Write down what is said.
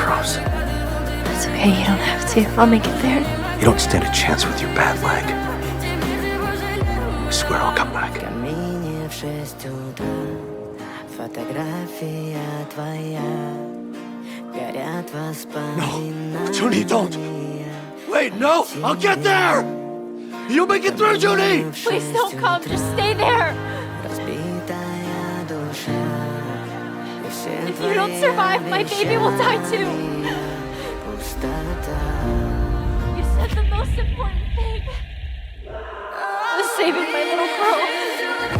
catastrophes. It's okay, you don't have to. I'll make it there. You don't stand a chance with your bad leg. I swear I'll come back. Камине в 6 утра, фотография твоя, горят воспоминания. Junie, don't! Wait, no! I'll get there! You'll make it through, Junie! Please don't come. Just stay there. Разбитая душа, и все If you don't survive, my baby will die too. пустота. You said the most important thing was saving my little girl.